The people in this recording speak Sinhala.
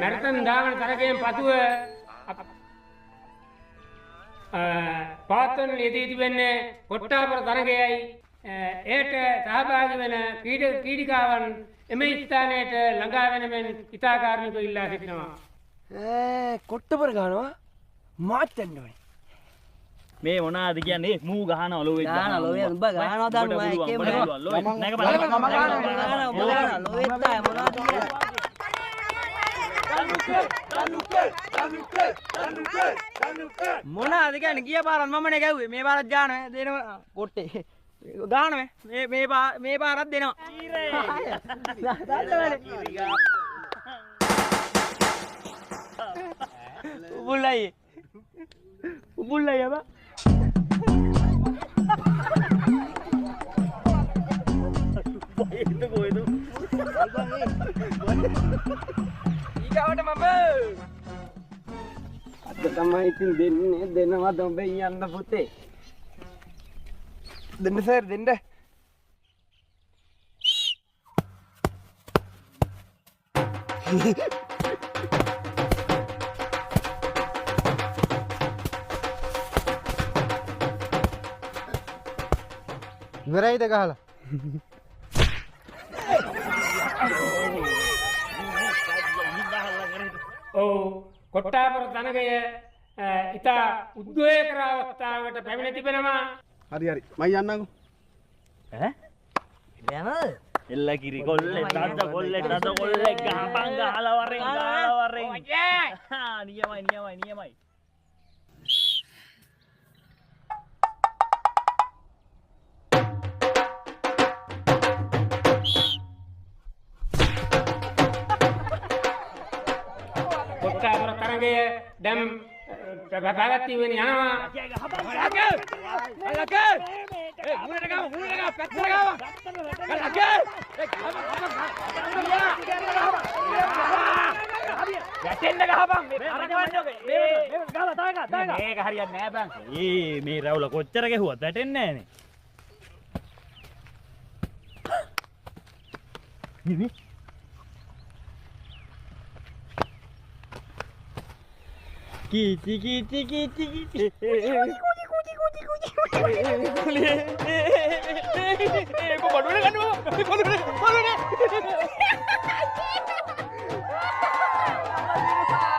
මැරතන් ධාවන තරගයෙන් පසුව පාත්වන යෙදී තිබෙන්නේ කොට්ටාපර තරගයයි එයට සහභාගී වන ක්‍රීඩිකාවන් එම ස්ථානයට ළඟා වෙන මෙන් ඉතාකාරණිකව ඉල්ලා සිටිනවා. කොට්ටපර ගන්නවා මාත් යන්න ඕනේ. මේ මොනවාද කියන්නේ මූ ගහන ඔලුවේ ගහන ඔලුවේ උඹ ගහනවා දාන්න මම එකේ නැග බලන්න මම ගහනවා ඔලුවෙත් තමයි මොනවද මොනවාද කියන්නේ ගිය පාරත් මමනේ ගැව්වේ මේ පාරත් ගානවා දෙනවා කොට්ටේ ගානවා මේ පාරත් දෙනවා උබුල්ලයි අපා ඊගාවට මම අද තමයි ඉතින් දෙන්නේ දෙනවද ඔබ යන්න පුතේ දෙන්න සර් දෙන්න ඉවරයිද ගහලා ඔව් කොට්ටාපර තරගය ඉතා උද්වේගකර අවස්ථාවකට පැමිණ තිබෙනවා. හරි හරි මම යන්නම්කෝ. ඈ යනද එල්ල කිරි කොල්ලේ තද කොල්ලේ ගහපන් ගහලා වරෙන් නියමයි කොට්ටාපර තරගය දැන් පැවැත්වීමෙන් යනවා. මේක හරියන්නේ නෑ බං. මේ රවුල කොච්චර ගැහුවත් වැටෙන්නේ නෑනේ. නිමි Kiti kok baru kan